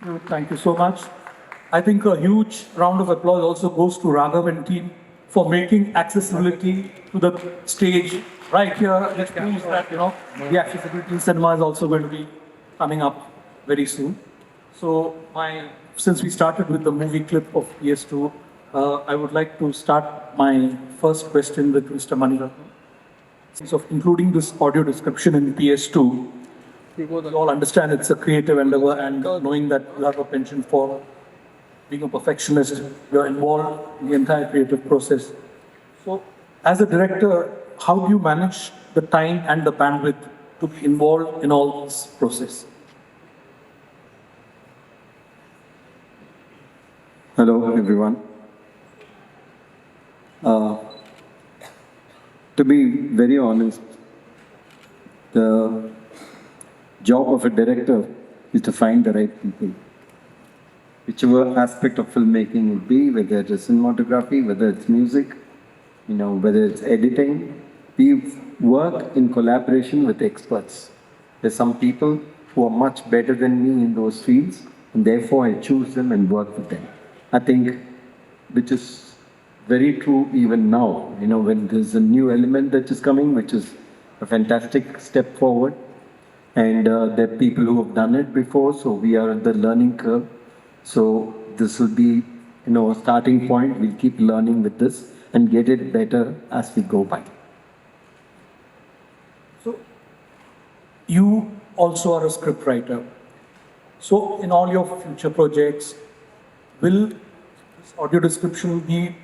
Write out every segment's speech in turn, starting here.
Thank you so much. I think a huge round of applause also goes to Raghav and team for making accessibility to the stage right here, which proves that, the accessibility in cinema is also going to be coming up very soon. So since we started with the movie clip of PS2, I would like to start my first question with Mr. Maniratnam. Of including this audio description in PS2, we all understand it's a creative endeavor, and knowing that you have a penchant for being a perfectionist, you're involved in the entire creative process. So, as a director, how do you manage the time and the bandwidth to be involved in all this process? Hello, everyone. To be very honest, the job of a director is to find the right people. Whichever aspect of filmmaking would be, whether it's cinematography, whether it's music, whether it's editing, we work in collaboration with experts. There's some people who are much better than me in those fields, and therefore I choose them and work with them. I think, which is very true even now, when there's a new element that is coming, which is a fantastic step forward. And there are people who have done it before, so we are at the learning curve. So this will be, a starting point. We'll keep learning with this and get it better as we go by. So, you also are a scriptwriter. So, in all your future projects, will this audio description be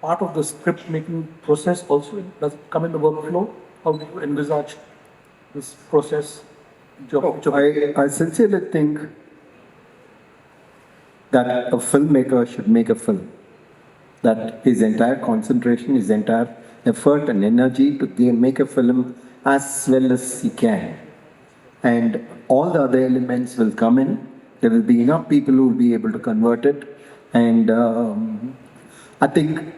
part of the script making process also? Does it come in the workflow? How do you envisage this process? I sincerely think that a filmmaker should make a film. That his entire concentration, his entire effort and energy to make a film as well as he can. And all the other elements will come in. There will be enough people who will be able to convert it. And I think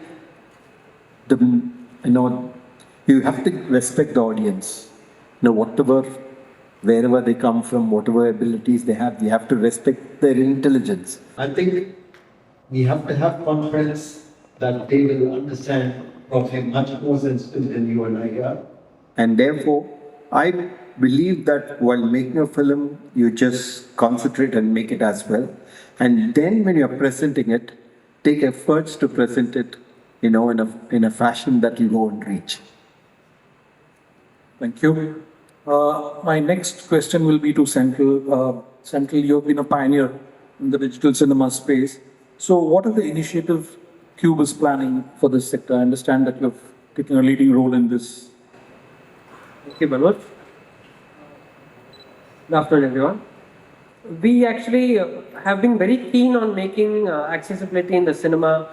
you have to respect the audience. Wherever they come from, whatever abilities they have, we have to respect their intelligence. I think we have to have confidence that they will understand probably much more sensitive than you and I are. And therefore, I believe that while making a film, you just concentrate and make it as well. And then when you're presenting it, take efforts to present it, in a fashion that you go and reach. Thank you. My next question will be to Senthil. Senthil, you have been a pioneer in the digital cinema space. So what are the initiatives Qube is planning for this sector? I understand that you've taken a leading role in this. Thank you, Manoj. Good afternoon, everyone. We actually have been very keen on making accessibility in the cinema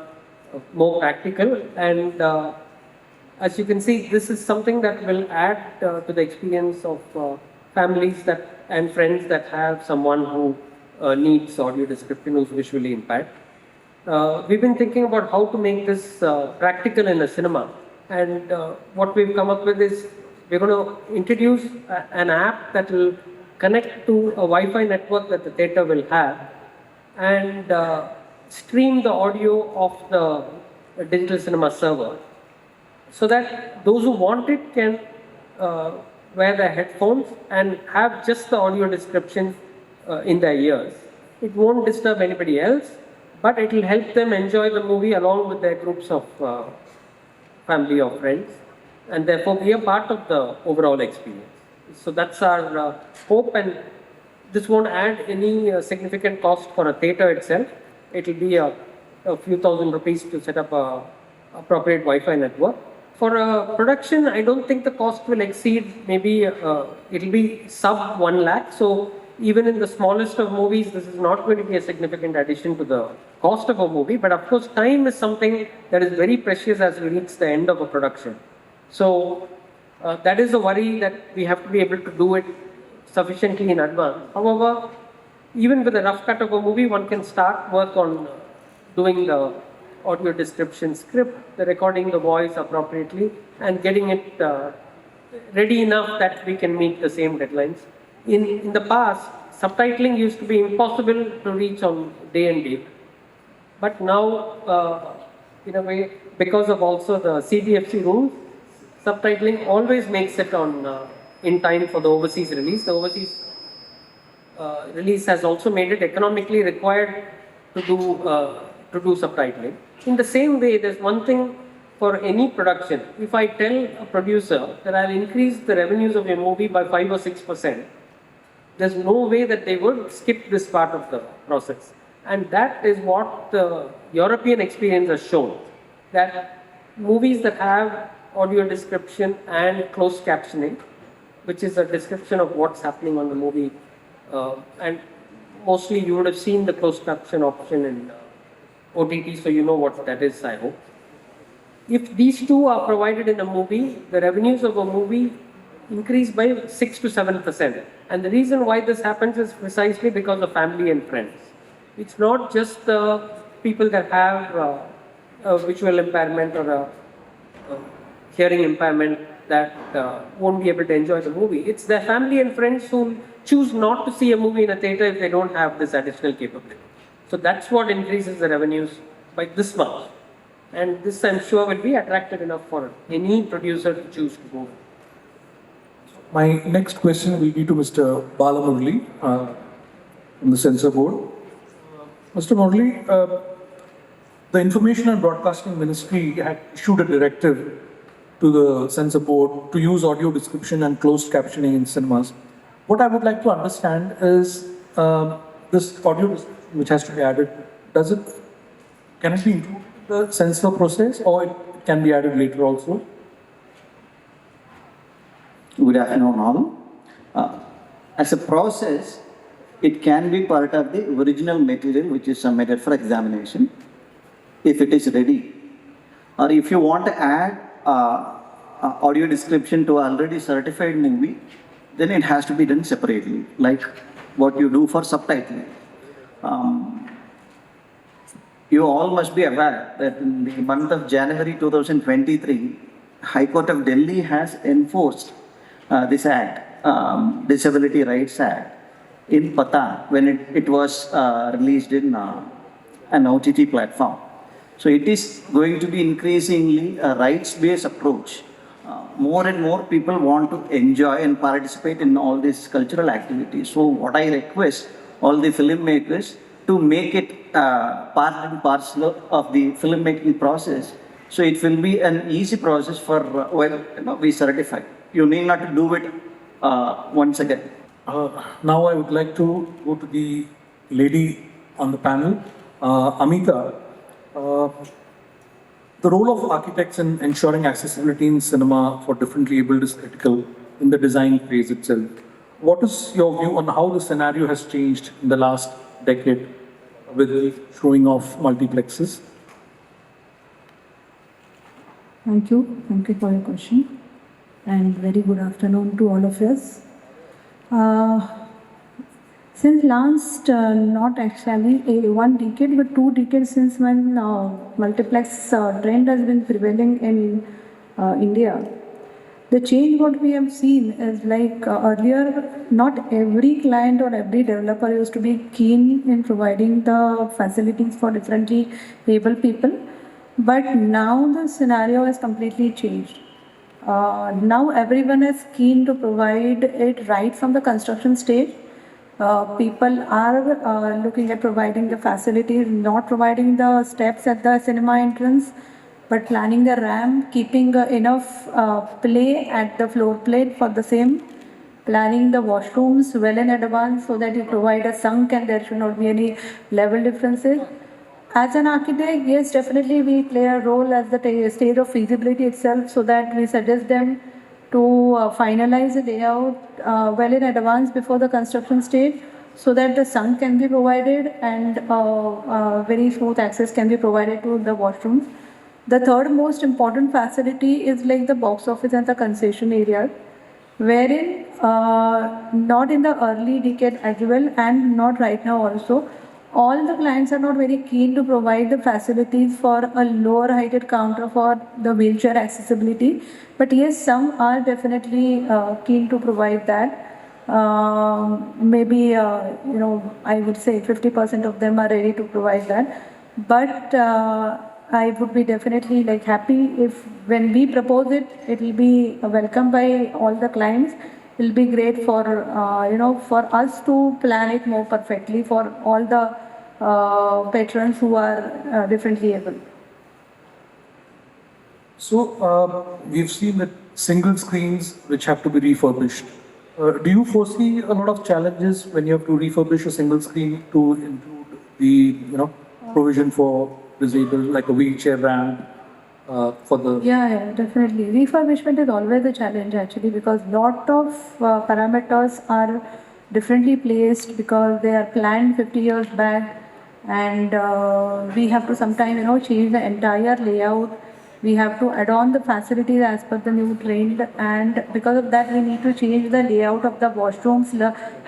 more practical, and as you can see, this is something that will add to the experience of families and friends that have someone who needs audio description, who's visually impaired. We've been thinking about how to make this practical in a cinema, and what we've come up with is we're going to introduce an app that will connect to a Wi-Fi network that the theatre will have, and stream the audio of the digital cinema server, so that those who want it can wear their headphones and have just the audio description in their ears. It won't disturb anybody else, but it will help them enjoy the movie along with their groups of family or friends, and therefore be a part of the overall experience. So that's our hope, and this won't add any significant cost for a theatre itself. It will be a few thousand rupees to set up a appropriate Wi-Fi network. For a production, I don't think the cost will exceed, maybe it will be sub 1 lakh. So even in the smallest of movies, this is not going to be a significant addition to the cost of a movie. But of course, time is something that is very precious as we reach the end of a production. So that is a worry, that we have to be able to do it sufficiently in advance. However, even with a rough cut of a movie, one can start work on doing the audio description script, the recording the voice appropriately, and getting it ready enough that we can meet the same deadlines. In the past, subtitling used to be impossible to reach on day and date. But now, in a way, because of also the CDFC rules, subtitling always makes it on in time for the overseas release. The overseas release has also made it economically required to do subtitling. In the same way, there's one thing for any production. If I tell a producer that I'll increase the revenues of your movie by 5 or 6%, there's no way that they would skip this part of the process. And that is what the European experience has shown, that movies that have audio description and closed captioning, which is a description of what's happening on the movie, and mostly you would have seen the closed caption option in OTT, so you know what that is, I hope. If these two are provided in a movie, the revenues of a movie increase by 6 to 7%. And the reason why this happens is precisely because of family and friends. It's not just the people that have a visual impairment or a hearing impairment that won't be able to enjoy the movie. It's their family and friends who choose not to see a movie in a theater if they don't have this additional capability. So that's what increases the revenues by this much. And this, I'm sure, will be attractive enough for any producer to choose to go. My next question will be to Mr. Balamurali from the censor board. Mr. Murali, the Information and Broadcasting Ministry had issued a directive to the censor board to use audio description and closed captioning in cinemas. What I would like to understand is this audio description which has to be added, can it be included in the censor process, or it can be added later also? Good afternoon all. As a process, it can be part of the original material which is submitted for examination, if it is ready. Or if you want to add audio description to already certified movie, then it has to be done separately, like what you do for subtitling. You all must be aware that in the month of January 2023, High Court of Delhi has enforced this act, Disability Rights Act, in Patan when it was released in an OTT platform. So it is going to be increasingly a rights-based approach. More and more people want to enjoy and participate in all these cultural activities. So what I request all the filmmakers to make it part and parcel of the filmmaking process. So it will be an easy process for we certify. You need not to do it once again. Now I would like to go to the lady on the panel, Amita. The role of architects in ensuring accessibility in cinema for differently abled is critical in the design phase itself. What is your view on how the scenario has changed in the last decade with the showing of multiplexes? Thank you for your question, and very good afternoon to all of us. Since last, not actually one decade, but 2 decades since when multiplex trend has been prevailing in India, the change what we have seen is like earlier, not every client or every developer used to be keen in providing the facilities for differently able people, but now the scenario has completely changed. Now everyone is keen to provide it right from the construction stage. People are looking at providing the facilities, not providing the steps at the cinema entrance, but planning the ramp, keeping enough play at the floor plate for the same, planning the washrooms well in advance so that you provide a sunk and there should not be any level differences. As an architect, yes, definitely we play a role as the stage of feasibility itself, so that we suggest them to finalize the layout well in advance before the construction stage, so that the sunk can be provided and very smooth access can be provided to the washrooms. The third most important facility is like the box office and the concession areas, wherein not in the early decade as well and not right now also, all the clients are not very keen to provide the facilities for a lower heighted counter for the wheelchair accessibility. But yes, some are definitely keen to provide that. Maybe, I would say 50% of them are ready to provide that. But I would be definitely like happy if when we propose it, it will be welcomed by all the clients. It will be great for, for us to plan it more perfectly for all the patrons who are differently able. So we've seen that single screens which have to be refurbished. Do you foresee a lot of challenges when you have to refurbish a single screen to include the provision for disabled, like a wheelchair ramp for the? Yeah, definitely. Refurbishment is always a challenge actually because lot of parameters are differently placed because they are planned 50 years back, and we have to sometimes change the entire layout. We have to add on the facilities as per the new trend, and because of that we need to change the layout of the washrooms,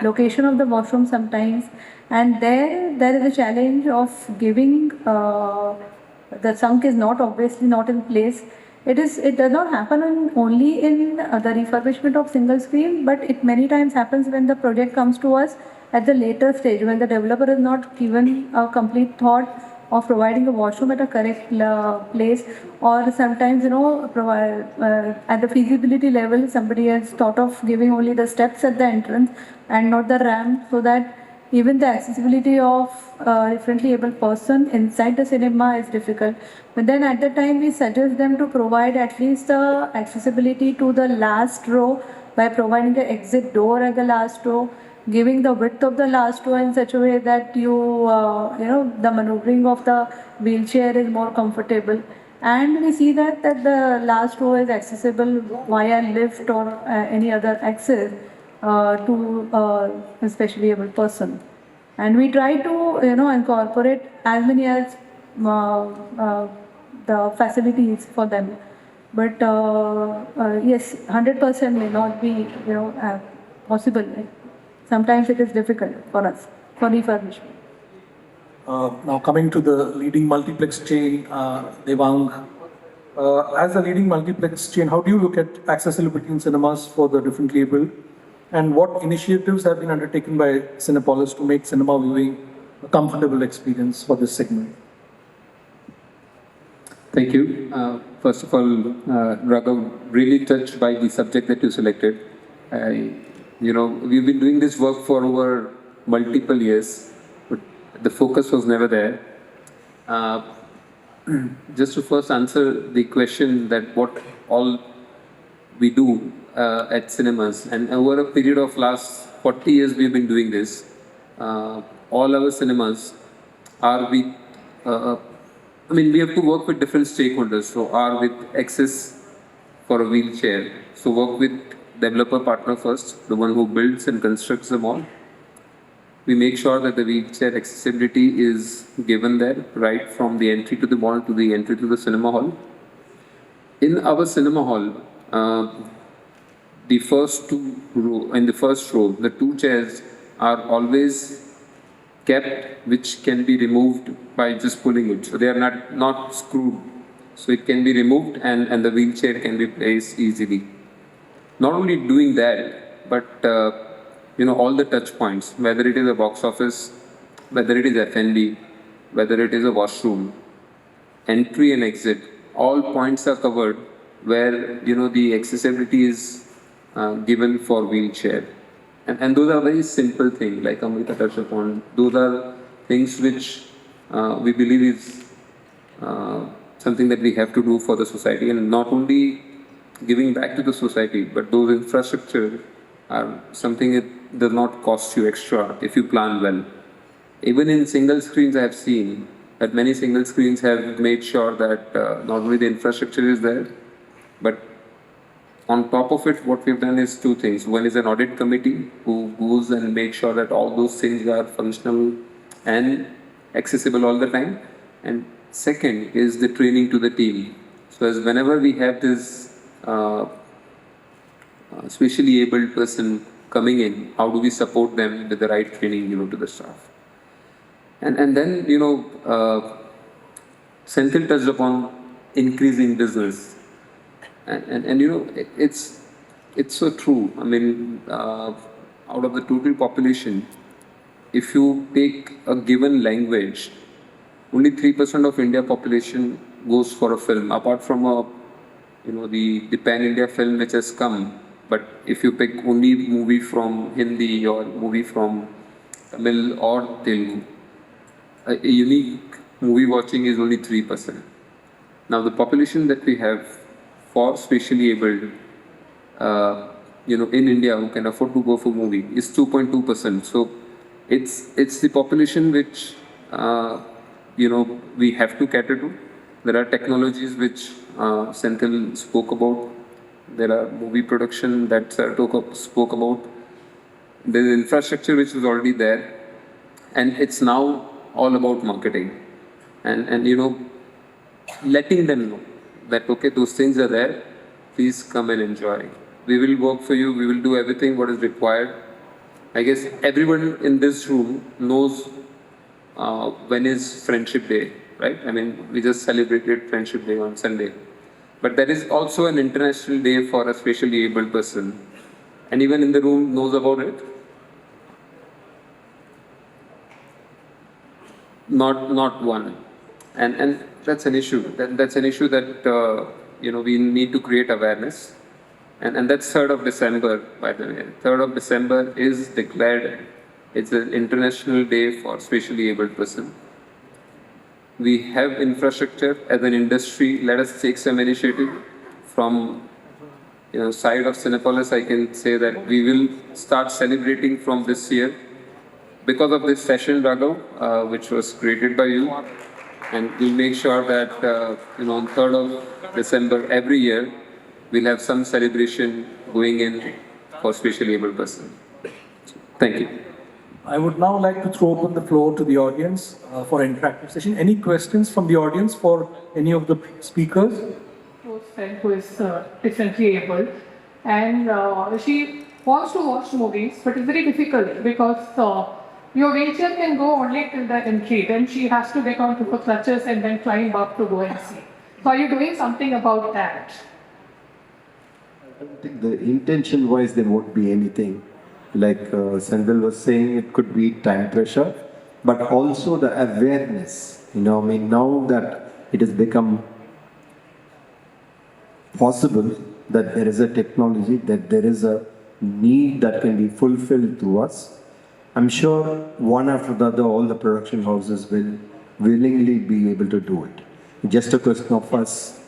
location of the washroom sometimes, and there is a challenge of giving the sunk is not obviously not in place. It does not happen only in the refurbishment of single screen, but it many times happens when the project comes to us at the later stage when the developer is not given a complete thought of providing a washroom at a correct place, or sometimes provide at the feasibility level somebody has thought of giving only the steps at the entrance and not the ramp, so that even the accessibility of a differently able person inside the cinema is difficult. But then at the time we suggest them to provide at least the accessibility to the last row by providing the exit door at the last row, giving the width of the last row in such a way that the maneuvering of the wheelchair is more comfortable. And we see that the last row is accessible via lift or any other access to a specially able person. And we try to incorporate as many as the facilities for them. But yes, 100% may not be possible. Sometimes it is difficult for us for refurbishment. Now coming to the leading multiplex chain, Devang. As a leading multiplex chain, how do you look at accessibility in cinemas for the differently abled? And what initiatives have been undertaken by Cinépolis to make cinema viewing a comfortable experience for this segment? Thank you. First of all, Raghav, really touched by the subject that you selected. We've been doing this work for over multiple years, but the focus was never there. Just to first answer the question that what all we do at cinemas, and over a period of last 40 years we've been doing this. All our cinemas are with, we have to work with different stakeholders. So are with access for a wheelchair. So work with developer partner first, the one who builds and constructs the mall. We make sure that the wheelchair accessibility is given there, right from the entry to the mall to the entry to the cinema hall. In our cinema hall, the first row, the two chairs are always kept, which can be removed by just pulling it. So they are not screwed. So it can be removed and the wheelchair can be placed easily. Not only doing that, but all the touch points, whether it is a box office, whether it is F&B, whether it is a washroom, entry and exit, all points are covered where the accessibility is given for wheelchair. And those are very simple things, like Amita touched upon. Those are things which we believe is something that we have to do for the society, and not only giving back to the society, but those infrastructure are something that does not cost you extra if you plan well. Even in single screens, I have seen that many single screens have made sure that not only the infrastructure is there, but on top of it, what we've done is two things. One is an audit committee who goes and makes sure that all those things are functional and accessible all the time. And second is the training to the team. So as whenever we have this specially abled person coming in, how do we support them with the right training, to the staff? And then, Senthil touched upon increasing business. And it's so true. out of the total population, if you take a given language, only 3% of India population goes for a film, apart from the pan-India film which has come. But if you pick only movie from Hindi or movie from Tamil or Telugu, a unique movie watching is only 3%. Now the population that we have for spatially abled, in India who can afford to go for movie is 2.2%. So it's the population which we have to cater to. There are technologies which Senthil spoke about. There are movie production that Sir spoke about. There is infrastructure which is already there, and it's now all about marketing and letting them know that okay, those things are there. Please come and enjoy. We will work for you. We will do everything what is required. I guess everyone in this room knows when is Friendship Day, right? I mean, we just celebrated Friendship Day on Sunday. But there is also an international day for a spatially abled person. Anyone in the room knows about it? Not one. And that's an issue. That's an issue that we need to create awareness. And that's 3rd of December, by the way. 3rd of December is declared, it's an international day for spatially abled person. We have infrastructure as an industry. Let us take some initiative from side of Cinépolis. I can say that we will start celebrating from this year because of this session, Raghav, which was created by you. And we'll make sure that on 3rd of December every year, we'll have some celebration going in for spatially able person. Thank you. I would now like to throw open the floor to the audience for an interactive session. Any questions from the audience for any of the speakers? Close friend who is differently able, and she wants to watch movies, but it's very difficult because your wheelchair can go only till the entry. Then she has to get onto her crutches and then climb up to go and see. So are you doing something about that? I don't think the intention-wise there won't be anything. Like Senthil was saying, it could be time pressure, but also the awareness. Now that it has become possible that there is a technology, that there is a need that can be fulfilled to us, I'm sure one after the other, all the production houses will willingly be able to do it. Just a question of us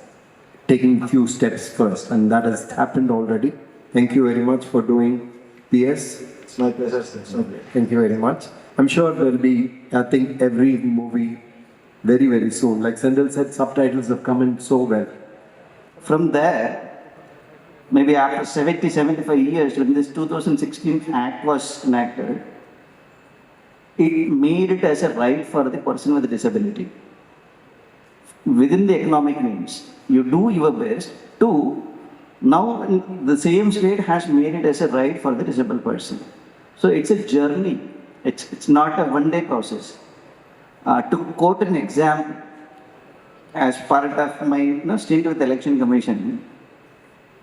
taking a few steps first, and that has happened already. Thank you very much for doing PS. It's my pleasure, sir. Thank you very much. I'm sure there will be, I think, every movie very, very soon. Like Senthil said, subtitles have come in so well. From there, maybe after 70, 75 years, when this 2016 Act was enacted, it made it as a right for the person with a disability. Within the economic means, you do your best to, now the same state has made it as a right for the disabled person. So it's a journey. It's not a one-day process. To quote an example, as part of my stint with the Election Commission,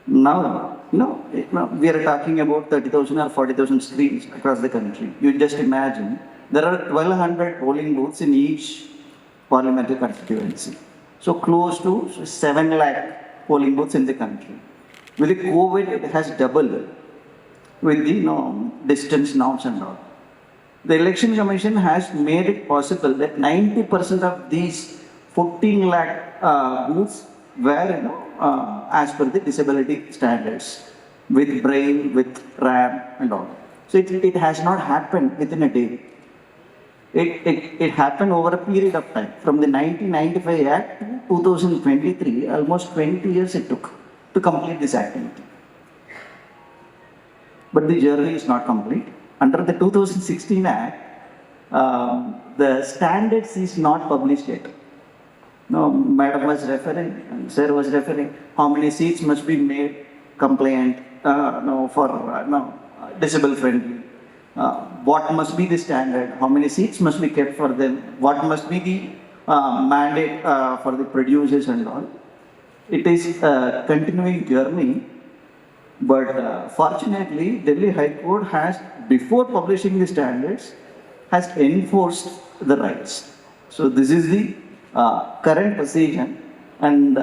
now, we are talking about 30,000 or 40,000 screens across the country. You just imagine, there are 1,200 polling booths in each parliamentary constituency. So close to 7 lakh polling booths in the country. With the COVID, it has doubled with the distance norms and all. The Election Commission has made it possible that 90% of these 14 lakh booths were as per the disability standards, with braille, with RAM and all. So it has not happened within a day. It happened over a period of time. From the 1995 Act to 2023, almost 20 years it took to complete this activity. But the journey is not complete. Under the 2016 Act, the standards is not published yet. No, Madam was referring, Sir was referring, how many seats must be made compliant for disable friendly. What must be the standard? How many seats must be kept for them? What must be the mandate for the producers and all? It is a continuing journey. But fortunately, Delhi High Court has, before publishing the standards, has enforced the rights. So this is the current position. And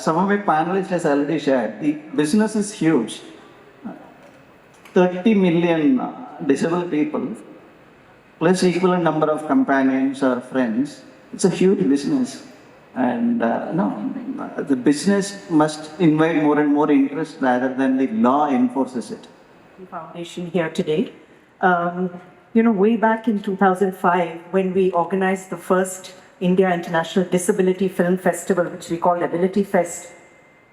some of my panelists has already shared, the business is huge. 30 million disabled people, plus equivalent number of companions or friends. It's a huge business. And the business must invite more and more interest rather than the law enforces it. Foundation here today. Way back in 2005, when we organized the first India International Disability Film Festival, which we called Ability Fest,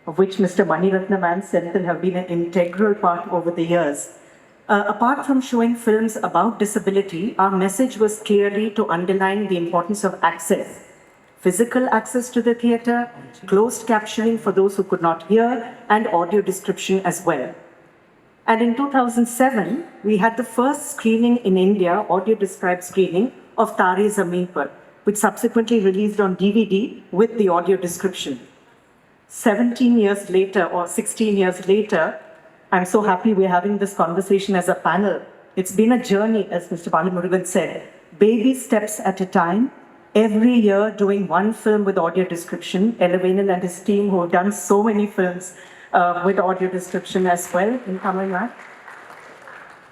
of which Mr. Ratnam and Senthil have been an integral part over the years. Apart from showing films about disability, our message was clearly to underline the importance of access. Physical access to the theatre, closed captioning for those who could not hear, and audio description as well. And in 2007, we had the first screening in India, audio described screening, of Tare Zameen Par, which subsequently released on DVD with the audio description. 17 years later, or 16 years later, I'm so happy we're having this conversation as a panel. It's been a journey, as Mr. Balamurali said, baby steps at a time. Every year doing one film with audio description. Elevenil and his team who have done so many films with audio description as well in Tamil Nadu.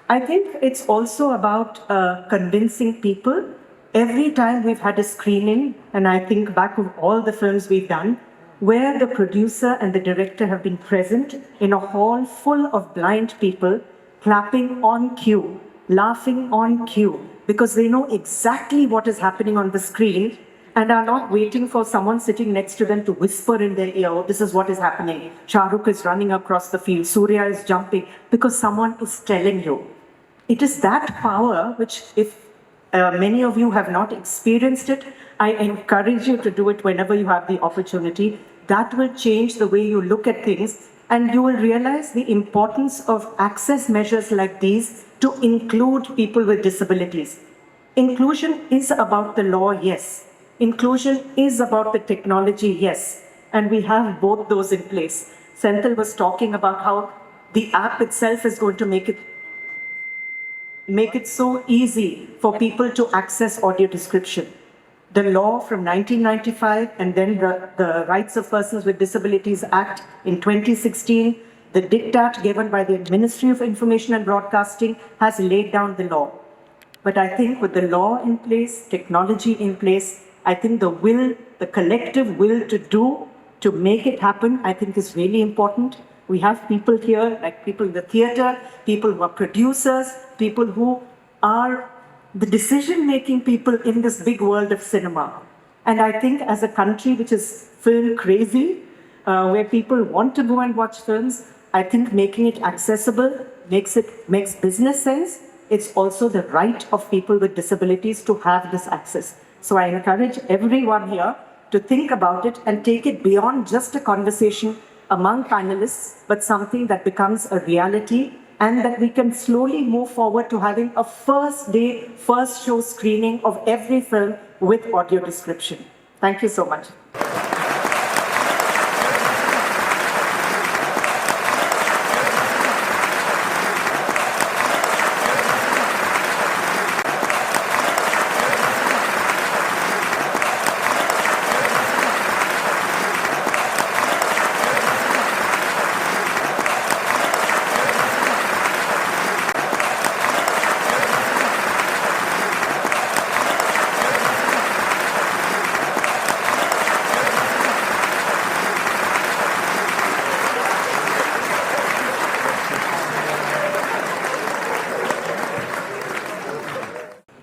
I think it's also about convincing people. Every time we've had a screening, and I think back of all the films we've done, where the producer and the director have been present in a hall full of blind people, clapping on cue, laughing on cue, because they know exactly what is happening on the screen and are not waiting for someone sitting next to them to whisper in their ear, oh, this is what is happening. Shah Rukh is running across the field, Surya is jumping, because someone is telling you. It is that power which, if many of you have not experienced it, I encourage you to do it whenever you have the opportunity. That will change the way you look at things, and you will realize the importance of access measures like these to include people with disabilities. Inclusion is about the law, yes. Inclusion is about the technology, yes. And we have both those in place. Senthil was talking about how the app itself is going to make it so easy for people to access audio description. The law from 1995 and then the Rights of Persons with Disabilities Act in 2016, the diktat given by the Ministry of Information and Broadcasting has laid down the law. But I think with the law in place, technology in place, I think the will, the collective will to make it happen, I think is really important. We have people here, like people in the theatre, people who are producers, people who are the decision-making people in this big world of cinema. And I think as a country which is film crazy, where people want to go and watch films, I think making it accessible makes business sense. It's also the right of people with disabilities to have this access. So I encourage everyone here to think about it and take it beyond just a conversation among panelists, but something that becomes a reality, and that we can slowly move forward to having a first day, first show screening of every film with audio description. Thank you so much.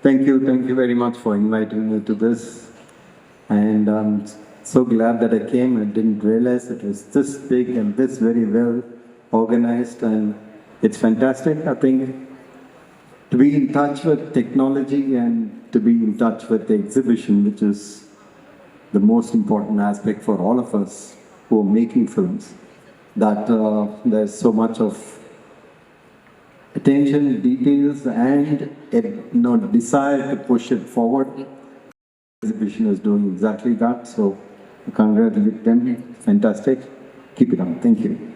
Thank you very much for inviting me to this. And I'm so glad that I came. I didn't realize it was this big and this very well organized, and it's fantastic. I think to be in touch with technology and to be in touch with the exhibition, which is the most important aspect for all of us who are making films, that there's so much of attention, details, and desire to push it forward. The exhibition is doing exactly that, so I congratulate them. Fantastic. Keep it on. Thank you.